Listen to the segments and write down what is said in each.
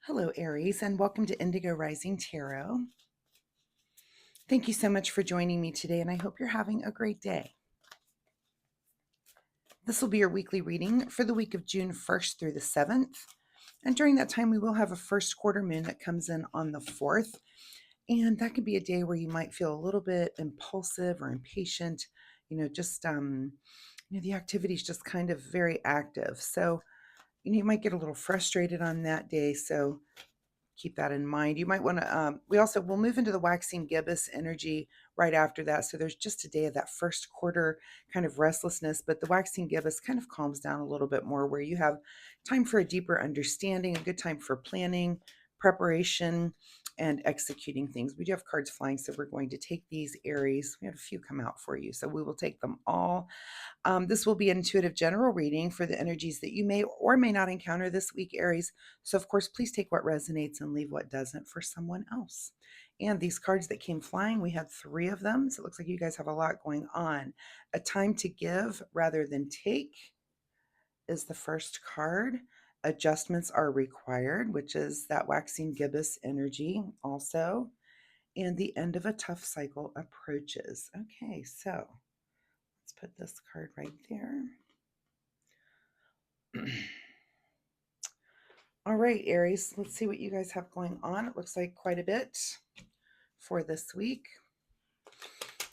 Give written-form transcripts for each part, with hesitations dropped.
Hello, Aries, and welcome to Indigo Rising Tarot. Thank you so much for joining me today, and I hope you're having a great day. This will be your weekly reading for the week of June 1st through the 7th. And during that time, we will have a first quarter moon that comes in on the 4th. And that could be a day where you might feel a little bit impulsive or impatient, the activity is just kind of very active. So, you might get a little frustrated on that day. So keep that in mind. You might want to, we'll move into the waxing gibbous energy right after that. So there's just a day of that first quarter kind of restlessness, but the waxing gibbous kind of calms down a little bit more where you have time for a deeper understanding, a good time for planning, preparation, and executing things. We do have cards flying, so we're going to take these, Aries. We had a few come out for you, so we will take them all. This will be an intuitive general reading for the energies that you may or may not encounter this week, Aries. So, of course, please take what resonates and leave what doesn't for someone else. And these cards that came flying, we had 3 of them. So it looks like you guys have a lot going on. A time to give rather than take is the first card. Adjustments are required, which is that waxing gibbous energy also. And the end of a tough cycle approaches. Okay, so let's put this card right there. All right, Aries, let's see what you guys have going on. It looks like quite a bit for this week.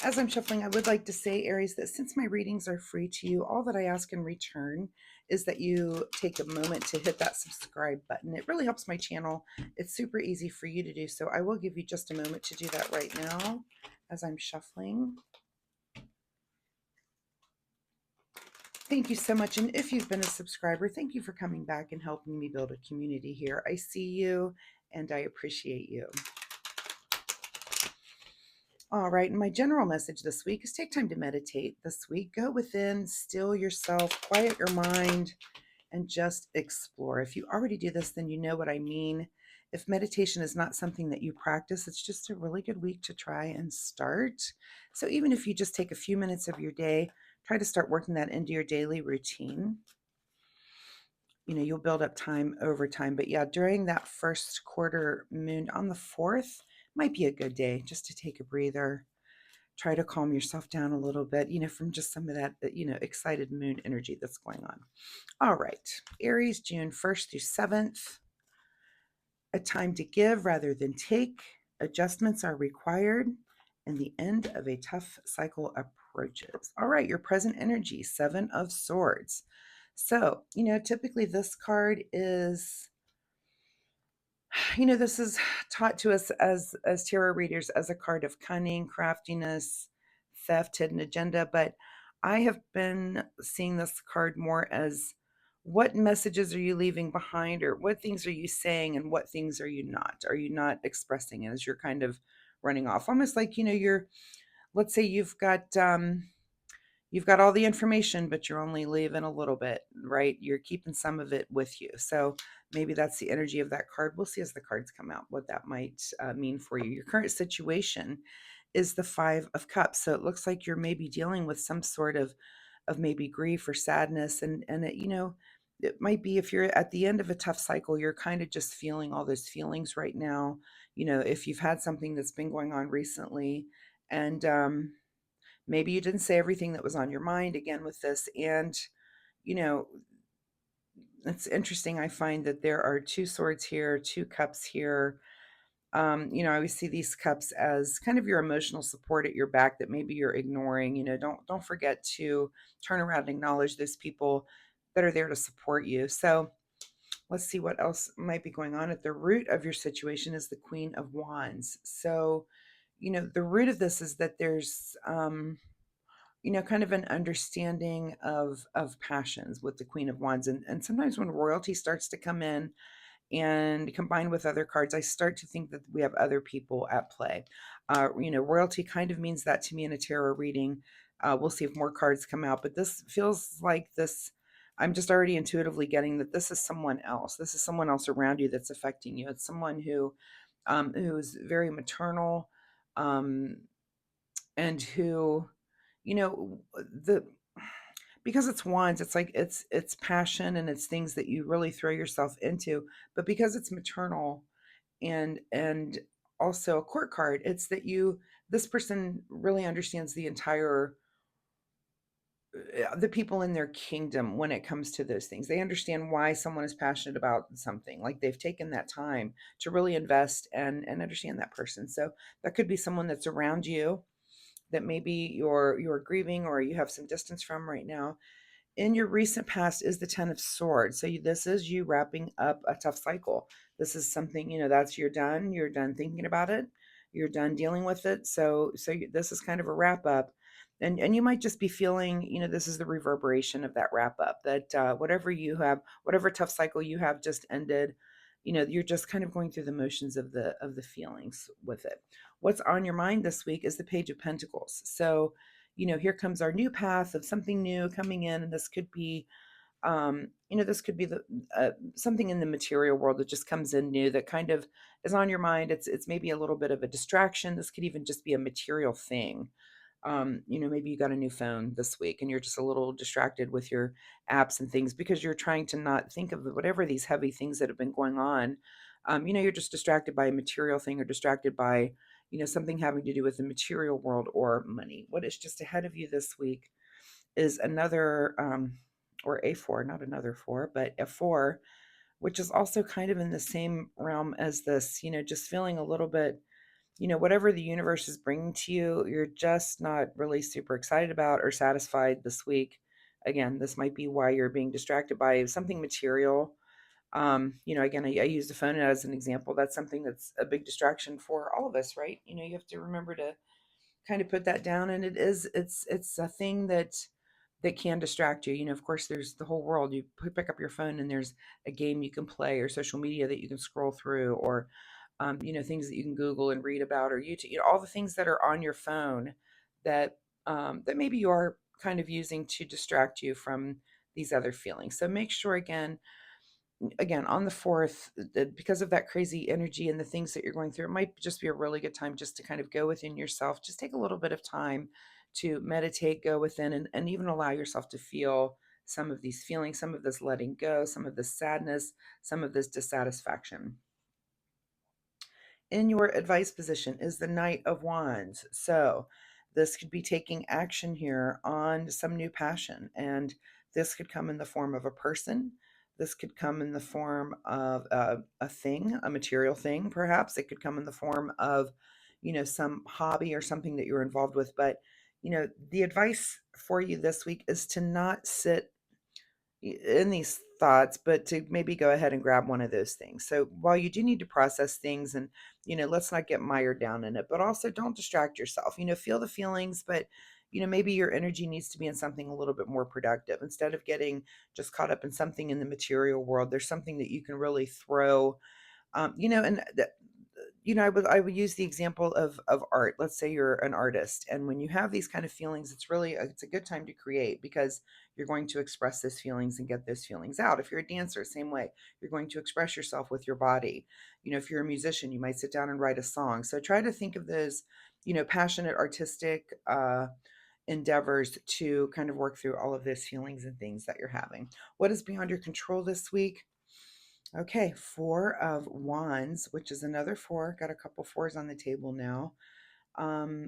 As I'm shuffling, I would like to say, Aries, that since my readings are free to you, all that I ask in return is that you take a moment to hit that subscribe button. It really helps my channel. It's super easy for you to do, so I will give you just a moment to do that right now as I'm shuffling. Thank you so much. And if you've been a subscriber, thank you for coming back and helping me build a community here. I see you and I appreciate you. All right. And my general message this week is take time to meditate this week. Go within, still yourself, quiet your mind, and just explore. If you already do this, then you know what I mean. If meditation is not something that you practice, it's just a really good week to try and start. So even if you just take a few minutes of your day, try to start working that into your daily routine. You'll build up time over time. But yeah, during that first quarter moon on the 4th might be a good day just to take a breather. Try to calm yourself down a little bit, from just some of that, excited moon energy that's going on. All right, Aries, June 1st through 7th. A time to give rather than take. Adjustments are required, and the end of a tough cycle approaches. All right, your present energy, 7 of Swords. So, typically this card is, this is taught to us as tarot readers as a card of cunning, craftiness, theft, hidden agenda, but I have been seeing this card more as what messages are you leaving behind, or what things are you saying and what things are you not? Are you not expressing as you're kind of running off? Almost like, let's say you've got all the information, but you're only leaving a little bit, right? You're keeping some of it with you. So maybe that's the energy of that card. We'll see as the cards come out what that might mean for you. Your current situation is the 5 of Cups. So it looks like you're maybe dealing with some sort of maybe grief or sadness. And it might be, if you're at the end of a tough cycle, you're kind of just feeling all those feelings right now. If you've had something that's been going on recently, and maybe you didn't say everything that was on your mind again with this. And, you know, it's interesting. I find that there are 2 swords here, 2 cups here. I always see these cups as kind of your emotional support at your back that maybe you're ignoring. Don't forget to turn around and acknowledge those people that are there to support you. So let's see what else might be going on. At the root of your situation is the Queen of Wands. So, the root of this is that there's kind of an understanding of passions with the Queen of Wands. And sometimes when royalty starts to come in and combined with other cards, I start to think that we have other people at play. Royalty kind of means that to me in a tarot reading. We'll see if more cards come out, but this feels like this. I'm just already intuitively getting that this is someone else. This is someone else around you that's affecting you. It's someone who is very maternal, and who, the because it's wands, it's like it's passion and it's things that you really throw yourself into. But because it's maternal and also a court card, it's that you this person really understands the entire the people in their kingdom when it comes to those things. They understand why someone is passionate about something. Like they've taken that time to really invest and understand that person. So that could be someone that's around you that maybe you're grieving or you have some distance from right now. In your recent past is the 10 of swords. So this is you wrapping up a tough cycle. This is something, that's you're done thinking about it, you're done dealing with it. This is kind of a wrap up. And you might just be feeling, this is the reverberation of that wrap up, that whatever you have, whatever tough cycle you have just ended. You're just kind of going through the motions of the feelings with it. What's on your mind this week is the Page of Pentacles. So here comes our new path of something new coming in, and this could be, this could be the something in the material world that just comes in new that kind of is on your mind. It's maybe a little bit of a distraction. This could even just be a material thing. Maybe you got a new phone this week and you're just a little distracted with your apps and things because you're trying to not think of whatever these heavy things that have been going on. You're just distracted by a material thing or distracted by, something having to do with the material world or money. What is just ahead of you this week is another, or a four, not another four, but a four, which is also kind of in the same realm as this, just feeling a little bit, whatever the universe is bringing to you, you're just not really super excited about or satisfied this week. Again, this might be why you're being distracted by something material. Again, I use the phone as an example. That's something that's a big distraction for all of us, right? You have to remember to kind of put that down, and it's a thing that can distract you. Of course, there's the whole world. You pick up your phone and there's a game you can play or social media that you can scroll through, or things that you can Google and read about, or YouTube, all the things that are on your phone that that maybe you are kind of using to distract you from these other feelings. So make sure, again on the fourth, because of that crazy energy and the things that you're going through, it might just be a really good time just to kind of go within yourself. Just take a little bit of time to meditate, go within, and even allow yourself to feel some of these feelings, some of this letting go, some of this sadness, some of this dissatisfaction. In your advice position is the Knight of Wands. So this could be taking action here on some new passion. And this could come in the form of a person. This could come in the form of a thing, a material thing, perhaps. It could come in the form of, some hobby or something that you're involved with. But, the advice for you this week is to not sit in these thoughts, but to maybe go ahead and grab one of those things. So while you do need to process things and, let's not get mired down in it, but also don't distract yourself. Feel the feelings, but, maybe your energy needs to be in something a little bit more productive instead of getting just caught up in something in the material world. There's something that you can really throw, and I would use the example of art. Let's say you're an artist, and when you have these kind of feelings, it's a good time to create because you're going to express those feelings and get those feelings out. If you're a dancer, same way, you're going to express yourself with your body. If you're a musician, you might sit down and write a song. So try to think of those, passionate artistic endeavors to kind of work through all of those feelings and things that you're having. What is beyond your control this week? Okay, Four of Wands, which is another four. Got a couple fours on the table now.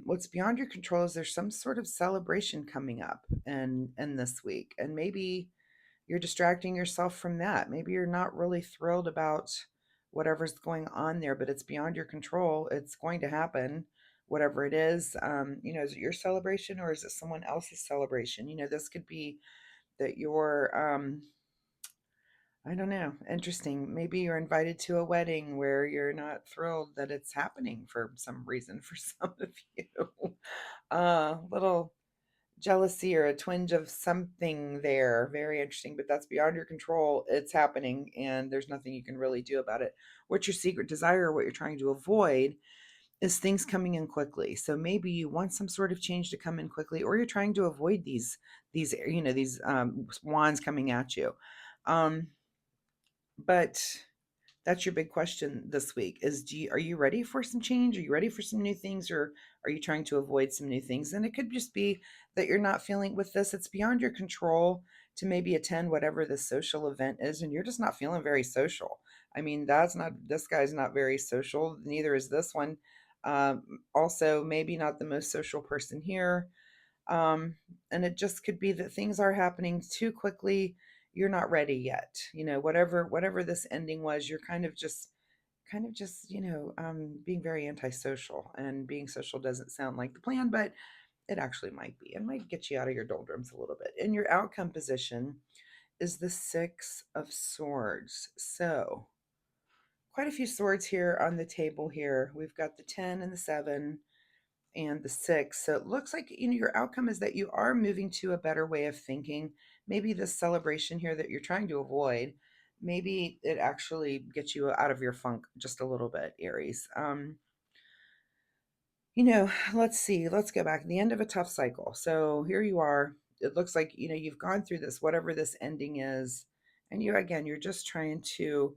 What's beyond your control is there's some sort of celebration coming up and this week, and maybe you're distracting yourself from that. Maybe you're not really thrilled about whatever's going on there, but it's beyond your control. It's going to happen, whatever it is. Is it your celebration or is it someone else's celebration? This could be that you're I don't know. Interesting. Maybe you're invited to a wedding where you're not thrilled that it's happening for some reason for some of you. Little jealousy or a twinge of something there. Very interesting, but that's beyond your control. It's happening and there's nothing you can really do about it. What your secret desire, what you're trying to avoid is things coming in quickly. So maybe you want some sort of change to come in quickly, or you're trying to avoid these wands coming at you. But That's your big question this week is are you ready for some change? Are you ready for some new things, or are you trying to avoid some new things? And it could just be that you're not feeling with this, it's beyond your control to maybe attend whatever the social event is and you're just not feeling very social. I mean, that's not this guy's not very social, neither is this one. Also maybe not the most social person here. um, and it just could be that things are happening too quickly, you're not ready yet, whatever this ending was, you're kind of just being very antisocial, and being social doesn't sound like the plan, but it actually might be, and might get you out of your doldrums a little bit. And your outcome position is the Six of Swords. So quite a few swords here on the table. Here we've got the 10 and the 7 and the 6. So it looks like your outcome is that you are moving to a better way of thinking. Maybe this celebration here that you're trying to avoid, maybe it actually gets you out of your funk just a little bit, Aries. Let's see. Let's go back. The end of a tough cycle. So here you are. It looks like, you've gone through this, whatever this ending is. And you're just trying to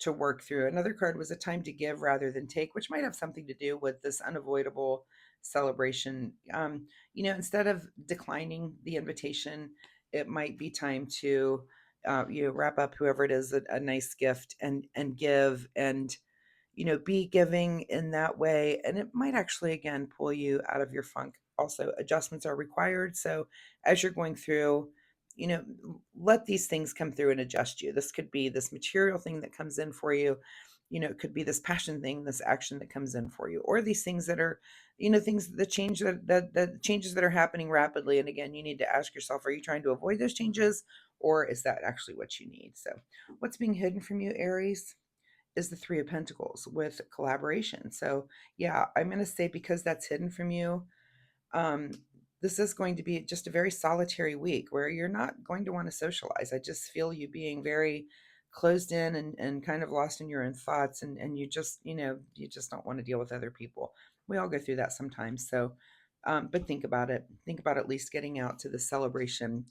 work through. Another card was a time to give rather than take, which might have something to do with this unavoidable celebration. Instead of declining the invitation, it might be time to, wrap up whoever it is a nice gift and give, and be giving in that way. And it might actually, again, pull you out of your funk. Also, adjustments are required. So, as you're going through, you know, let these things come through and adjust you. This could be this material thing that comes in for you. It could be this passion thing, this action that comes in for you, or these things that are, things that change that changes that are happening rapidly. And again, you need to ask yourself, are you trying to avoid those changes, or is that actually what you need? So, what's being hidden from you, Aries, is the Three of Pentacles with collaboration. So, yeah, I'm going to say because that's hidden from you, um, this is going to be just a very solitary week where you're not going to want to socialize. I just feel you being very closed in and kind of lost in your own thoughts, and you just don't want to deal with other people. We all go through that sometimes. So, but think about it. Think about at least getting out to the celebration.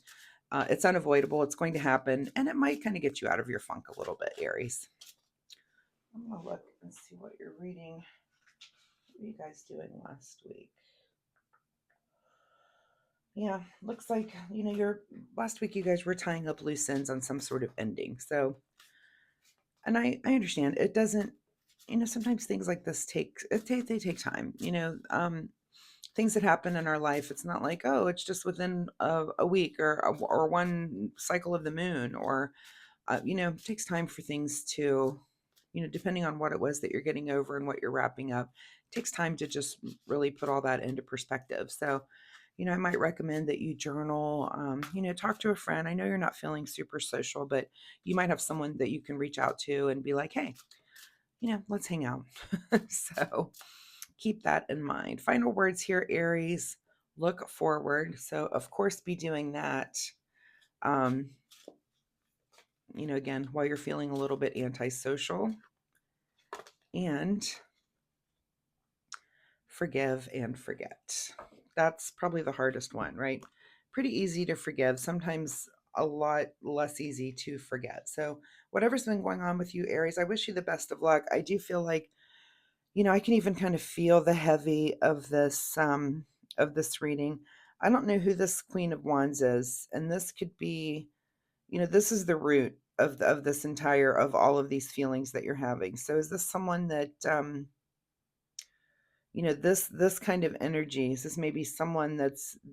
It's unavoidable. It's going to happen, and it might kind of get you out of your funk a little bit, Aries. I'm gonna look and see what you're reading. What were you guys doing last week? Yeah, looks like your last week you guys were tying up loose ends on some sort of ending. So, and I understand it doesn't. Sometimes things like this they take time. Things that happen in our life. It's not like, oh, it's just within a week or one cycle of the moon, or it takes time for things to, depending on what it was that you're getting over and what you're wrapping up, it takes time to just really put all that into perspective. So, I might recommend that you journal, talk to a friend. I know you're not feeling super social, but you might have someone that you can reach out to and be like, hey, let's hang out. So keep that in mind. Final words here, Aries. Look forward. So, of course, be doing that. Um, again, while you're feeling a little bit antisocial, and forgive and forget. That's probably the hardest one, right? Pretty easy to forgive, sometimes a lot less easy to forget. So, whatever's been going on with you, Aries, I wish you the best of luck. I do feel like, I can even kind of feel the heavy of this reading. I don't know who this Queen of Wands is, and this could be, this is the root of this entire of all of these feelings that you're having. So is this someone that this kind of energy, is this maybe someone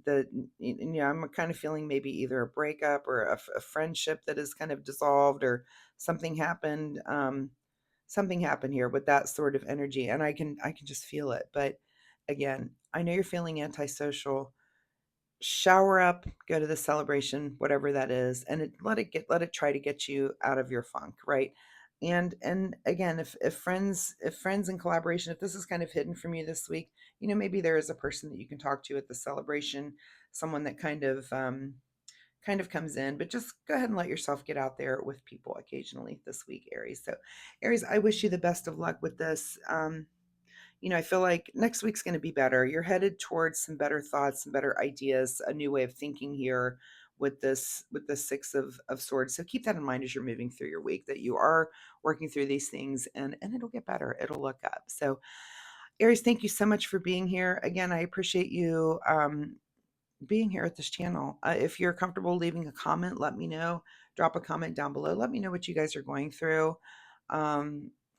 I'm kind of feeling maybe either a breakup or a friendship that is kind of dissolved, or something happened. Something happened here with that sort of energy, and I can just feel it. But again, I know you're feeling antisocial. Shower up, go to the celebration, whatever that is, and let it try to get you out of your funk, right? And again, if friends and collaboration, if this is kind of hidden from you this week, maybe there is a person that you can talk to at the celebration, someone that kind of comes in. But just go ahead and let yourself get out there with people occasionally this week, Aries. So, Aries, I wish you the best of luck with this. I feel like next week's going to be better. You're headed towards some better thoughts, some better ideas, a new way of thinking here with the Six of Swords. So keep that in mind as you're moving through your week, that you are working through these things, and it'll get better. It'll look up. So Aries, thank you so much for being here. Again, I appreciate you being here at this channel. If you're comfortable leaving a comment, let me know. Drop a comment down below. Let me know what you guys are going through.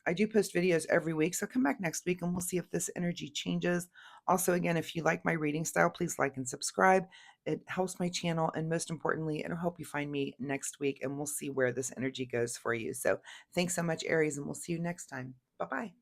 I do post videos every week, so come back next week and we'll see if this energy changes. Also, again, if you like my reading style, please like and subscribe. It helps my channel, and most importantly, it'll help you find me next week, and we'll see where this energy goes for you. So thanks so much, Aries, and we'll see you next time. Bye-bye.